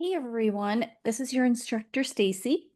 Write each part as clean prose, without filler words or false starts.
Hey everyone, this is your instructor Stacy.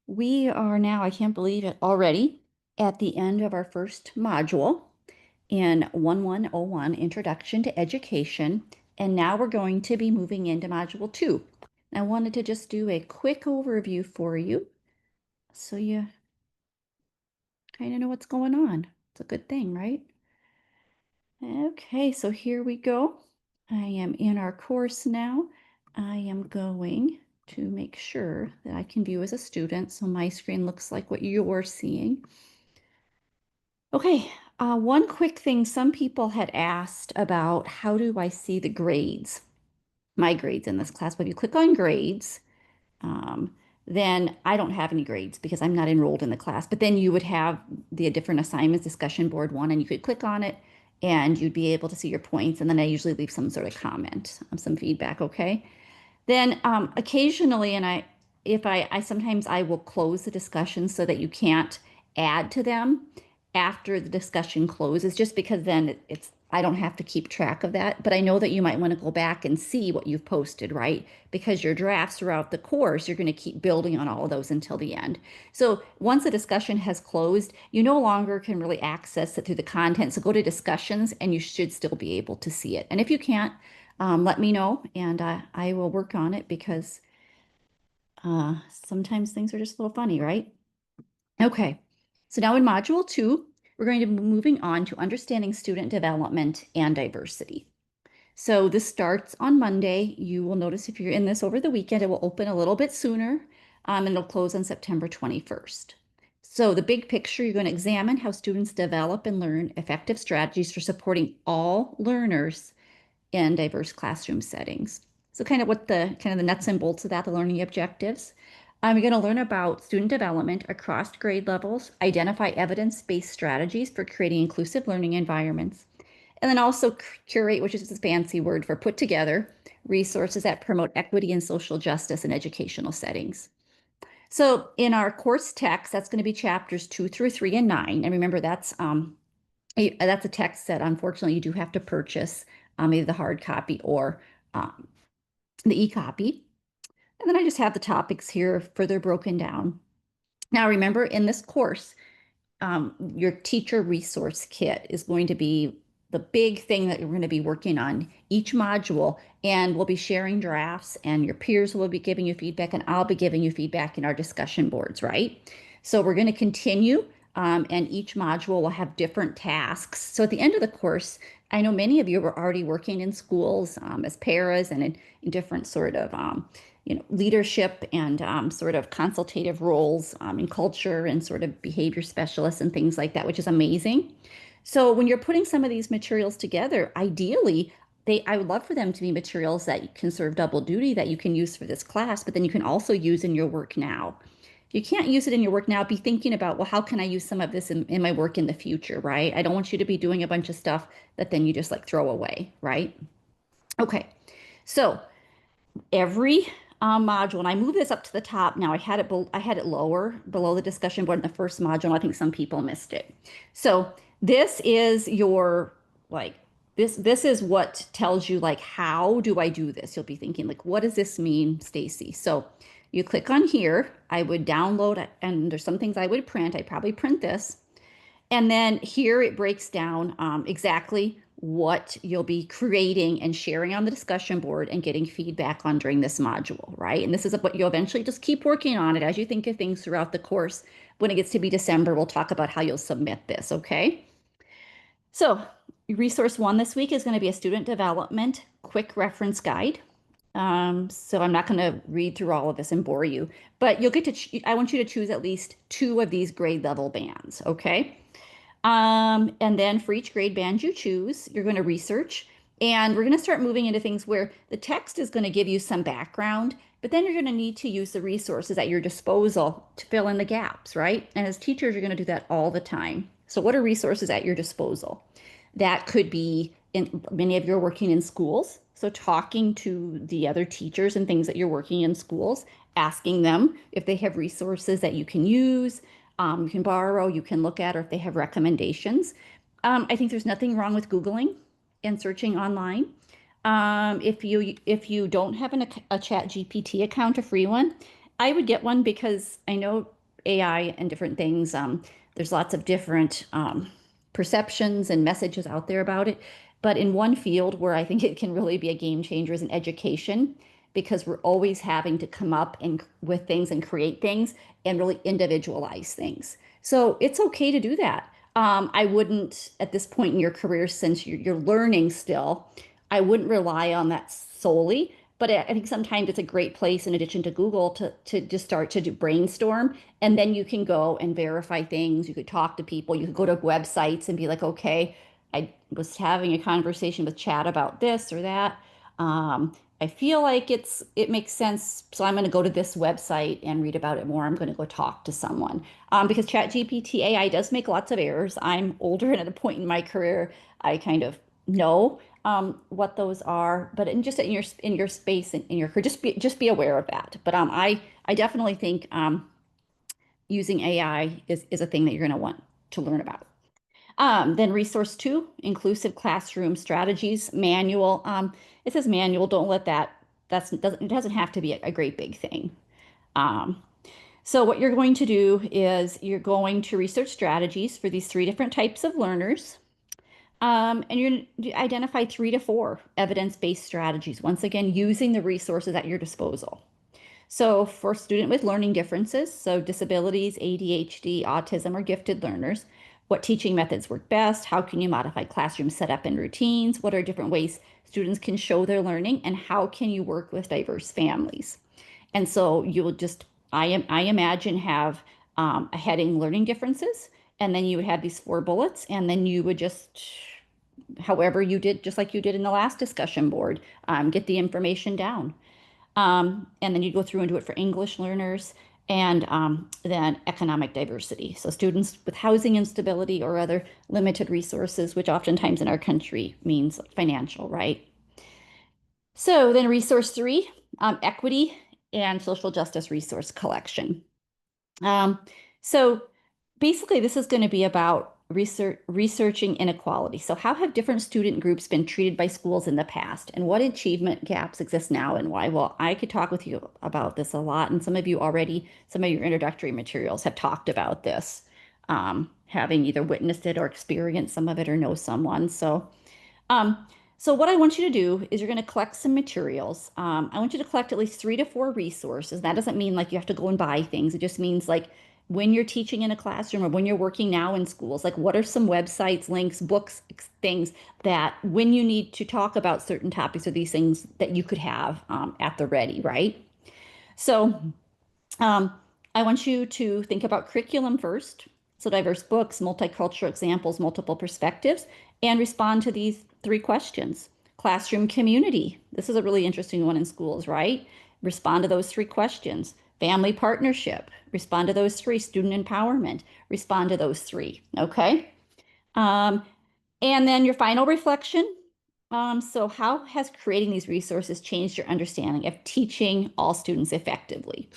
We are now, I can't believe it already, at the end of our first module in 1101 Introduction to Education, and now we're going to be moving into Module 2. I wanted to just do a quick overview for you so you kind of know what's going on. It's a good thing, right? Okay, so here we go. I am in our course now. I am going to make sure that I can view as a student so my screen looks like what you're seeing. Okay, one quick thing. Some people had asked about how do I see the grades, my grades in this class. But if you click on grades, um, then I don't have any grades because I'm not enrolled in the class. But then you would have the different assignments discussion board one, and you could click on it and you'd be able to see your points. And then I usually leave some sort of comment, some feedback. Okay. Then occasionally, and if I sometimes I will close the discussion so that you can't add to them after the discussion closes, just because then it's I don't have to keep track of that. But I know that you might want to go back and see what you've posted, right? Because your drafts throughout the course, you're going to keep building on all of those until the end. So once a discussion has closed, you no longer can really access it through the content. So go to discussions and you should still be able to see it. And if you can't, let me know and I will work on it because sometimes things are just a little funny, right? Okay, so now in Module 2, we're going to be moving on to understanding student development and diversity. So this starts on Monday. You will notice if you're in this over the weekend, it will open a little bit sooner and it'll close on September 21st. So the big picture, you're going to examine how students develop and learn effective strategies for supporting all learners in diverse classroom settings. So kind of the nuts and bolts of that, the learning objectives. You're going to learn about student development across grade levels, identify evidence-based strategies for creating inclusive learning environments, and then also curate, which is a fancy word for put together, resources that promote equity and social justice in educational settings. So in our course text, that's going to be chapters 2 through 3 and 9. And remember, that's a text that unfortunately you do have to purchase, either the hard copy or um, the e-copy. And then I just have the topics here further broken down. Now, remember, in this course, your teacher resource kit is going to be the big thing that you're going to be working on each module, and we'll be sharing drafts, and your peers will be giving you feedback, and I'll be giving you feedback in our discussion boards, right? So we're going to continue, and each module will have different tasks. So at the end of the course, I know many of you are already working in schools as paras and in different sort of leadership and sort of consultative roles in culture and sort of behavior specialists and things like that, which is amazing. So when you're putting some of these materials together, ideally, I would love for them to be materials that can serve double duty that you can use for this class, but then you can also use in your work now. If you can't use it in your work now, be thinking about, well, how can I use some of this in my work in the future, right? I don't want you to be doing a bunch of stuff that then you just like throw away, right? Okay, so every module, and I move this up to the top now. I had it lower below the discussion board in the first module. I think some people missed it. So this is your like this is what tells you like how do I do this? You'll be thinking like what does this mean, Stacy? So you click on here. I would download and there's some things I would print. I'd probably print this. And then here it breaks down exactly what you'll be creating and sharing on the discussion board and getting feedback on during this module, right? And this is what you'll eventually just keep working on it as you think of things throughout the course. When it gets to be December, we'll talk about how you'll submit this, okay? So resource one this week is going to be a student development quick reference guide. So I'm not going to read through all of this and bore you, but you'll get to, I want you to choose at least two of these grade level bands, okay? And then for each grade band you choose, you're going to research. And we're going to start moving into things where the text is going to give you some background, but then you're going to need to use the resources at your disposal to fill in the gaps, right? And as teachers, you're going to do that all the time. So what are resources at your disposal? That could be in many of you are working in schools. So talking to the other teachers and things that you're working in schools, asking them if they have resources that you can use, you can borrow, you can look at, or if they have recommendations. I think there's nothing wrong with Googling and searching online. If you don't have a Chat GPT account, a free one, I would get one because I know AI and different things. There's lots of different perceptions and messages out there about it. But in one field where I think it can really be a game changer is in education, because we're always having to come up and with things and create things and really individualize things. So it's okay to do that. I wouldn't at this point in your career, since you're learning still, I wouldn't rely on that solely, but I think sometimes it's a great place in addition to Google to just start to do brainstorm. And then you can go and verify things. You could talk to people. You could go to websites and be like, okay, I was having a conversation with Chat about this or that. I feel like it makes sense. So I'm going to go to this website and read about it more. I'm going to go talk to someone. Because ChatGPT AI does make lots of errors. I'm older and at a point in my career, I kind of know what those are, but just in your space and in your career, just be aware of that. But I definitely think using AI is a thing that you're going to want to learn about. Then resource two, inclusive classroom strategies manual. It says manual. Don't let that. It doesn't have to be a great big thing. Um, so what you're going to do is you're going to research strategies for these three different types of learners. And you're going to identify 3 to 4 evidence-based strategies, once again, using the resources at your disposal. So for student with learning differences, so disabilities, ADHD, autism, or gifted learners, what teaching methods work best? How can you modify classroom setup and routines? What are different ways students can show their learning? And how can you work with diverse families? And so you will just, I imagine, have a heading learning differences, and then you would have these 4 bullets, and then you would just, however you did, just like you did in the last discussion board, get the information down. And then you go through and do it for English learners and then economic diversity. So students with housing instability or other limited resources, which oftentimes in our country means financial, right? So then resource three, equity and social justice resource collection. Um, so basically, this is going to be about researching inequality. So how have different student groups been treated by schools in the past, and what achievement gaps exist now and why? Well, I could talk with you about this a lot, and some of you already, some of your introductory materials have talked about this, having either witnessed it or experienced some of it or know someone. Um, so what I want you to do is you're going to collect some materials. I want you to collect at least 3 to 4 resources. That doesn't mean like you have to go and buy things. It just means like when you're teaching in a classroom or when you're working now in schools, like what are some websites, links, books, things that when you need to talk about certain topics or these things that you could have at the ready, right? So um, I want you to think about curriculum first. So diverse books, multicultural examples, multiple perspectives, and respond to these 3 questions. Classroom community. This is a really interesting one in schools, right? Respond to those 3 questions. Family partnership. Respond to those 3. Student empowerment. Respond to those 3. Okay. Um, and then your final reflection. So how has creating these resources changed your understanding of teaching all students effectively?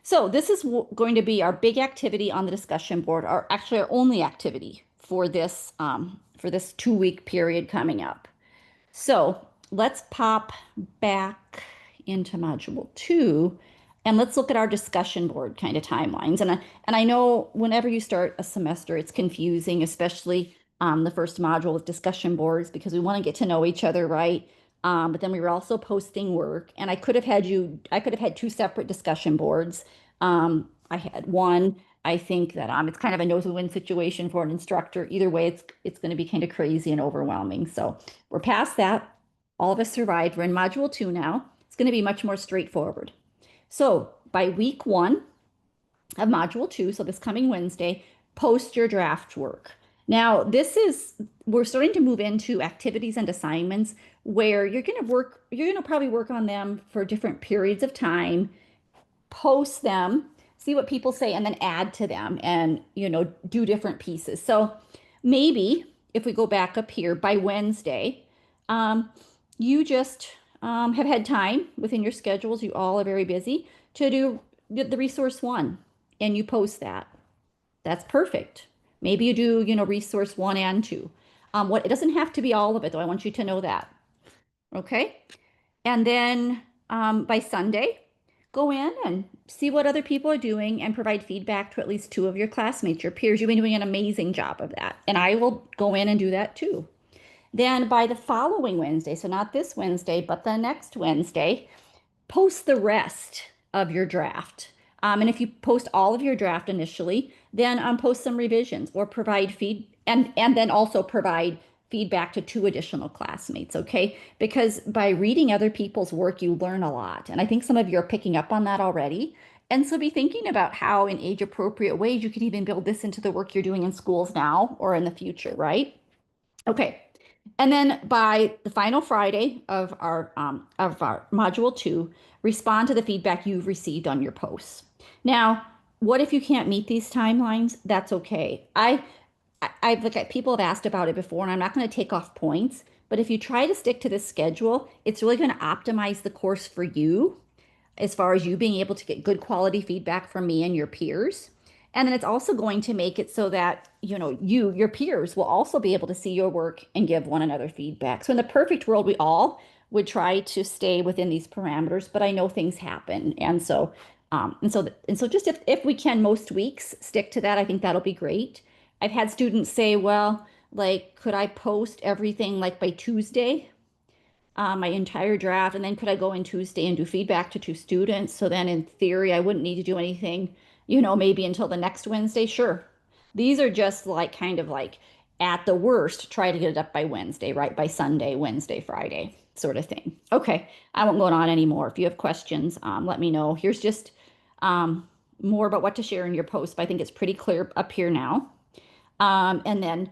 So this is going to be our big activity on the discussion board, or actually our only activity for this 2-week period coming up. So let's pop back into module 2 and let's look at our discussion board kind of timelines. And I know whenever you start a semester, it's confusing, especially the first module with discussion boards, because we want to get to know each other, right? But then we were also posting work, and I could have had 2 separate discussion boards. I had one. I think that it's kind of a no-win situation for an instructor. Either way, it's going to be kind of crazy and overwhelming. So we're past that. All of us survived. We're in module 2 now. It's going to be much more straightforward. So by week 1 of module 2, so this coming Wednesday, post your draft work. Now, we're starting to move into activities and assignments where you're going to probably work on them for different periods of time, post them, see what people say, and then add to them and, do different pieces. So maybe if we go back up here by Wednesday, you just have had time within your schedules. You all are very busy to do the resource 1 and you post that. That's perfect. Maybe you do, resource 1 and 2. It doesn't have to be all of it, though. I want you to know that. Okay. And then by Sunday, go in and see what other people are doing and provide feedback to at least two of your classmates, your peers. You've been doing an amazing job of that. And I will go in and do that too. Then by the following Wednesday, so not this Wednesday, but the next Wednesday, post the rest of your draft. And if you post all of your draft initially, then post some revisions or provide and then also provide feedback to two additional classmates, okay? Because by reading other people's work, you learn a lot. And I think some of you are picking up on that already. And so be thinking about how in age appropriate ways you could even build this into the work you're doing in schools now or in the future, right? Okay. And then by the final Friday of our module two, respond to the feedback you've received on your posts. Now, what if you can't meet these timelines? That's okay. I've looked at people have asked about it before, and I'm not going to take off points, but if you try to stick to this schedule, it's really going to optimize the course for you as far as you being able to get good quality feedback from me and your peers. And then it's also going to make it so that, your peers will also be able to see your work and give one another feedback. So in the perfect world, we all would try to stay within these parameters, but I know things happen. And so just if we can most weeks stick to that, I think that'll be great. I've had students say, well, like, could I post everything like by Tuesday? My entire draft, and then could I go in Tuesday and do feedback to two students? So then in theory, I wouldn't need to do anything, maybe until the next Wednesday. Sure. These are just like kind of like at the worst, try to get it up by Wednesday, right? By Sunday, Wednesday, Friday, sort of thing. Okay. I won't go on anymore. If you have questions, let me know. Here's just more about what to share in your post, but I think it's pretty clear up here now. And then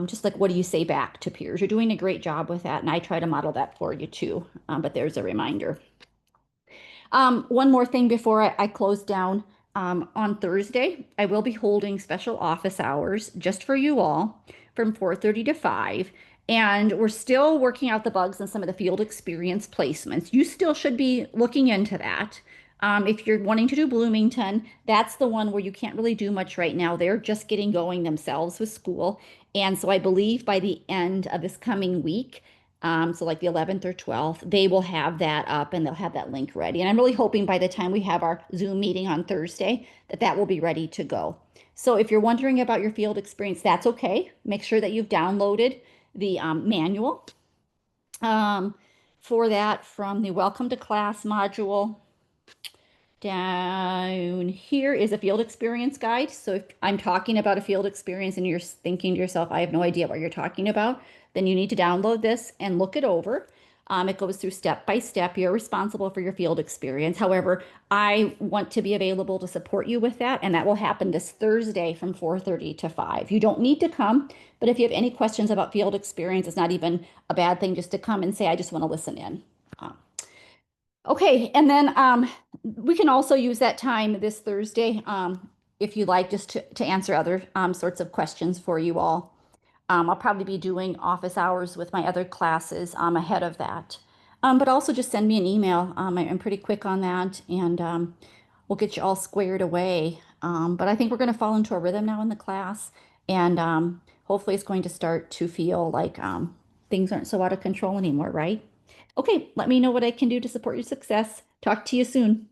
just like, what do you say back to peers? You're doing a great job with that, and I try to model that for you too. But there's a reminder. One more thing before I close down. On Thursday, I will be holding special office hours just for you all from 4:30 to 5. And we're still working out the bugs in some of the field experience placements. You still should be looking into that. If you're wanting to do Bloomington, that's the one where you can't really do much right now. They're just getting going themselves with school. And so I believe by the end of this coming week, so like the 11th or 12th, they will have that up and they'll have that link ready. And I'm really hoping by the time we have our Zoom meeting on Thursday that that will be ready to go. So if you're wondering about your field experience, that's okay. Make sure that you've downloaded the manual for that from the Welcome to Class module. Down here is a field experience guide. So if I'm talking about a field experience and you're thinking to yourself, I have no idea what you're talking about, then you need to download this and look it over. It goes through step by step. You're responsible for your field experience. However, I want to be available to support you with that, and that will happen this Thursday from 4:30 to 5. You don't need to come, but if you have any questions about field experience, it's not even a bad thing just to come and say, I just want to listen in. Okay, and then we can also use that time this Thursday, if you like, just to answer other sorts of questions for you all. I'll probably be doing office hours with my other classes ahead of that. But also just send me an email. I'm pretty quick on that, and we'll get you all squared away. But I think we're going to fall into a rhythm now in the class, and hopefully it's going to start to feel like things aren't so out of control anymore, right? Okay, let me know what I can do to support your success. Talk to you soon.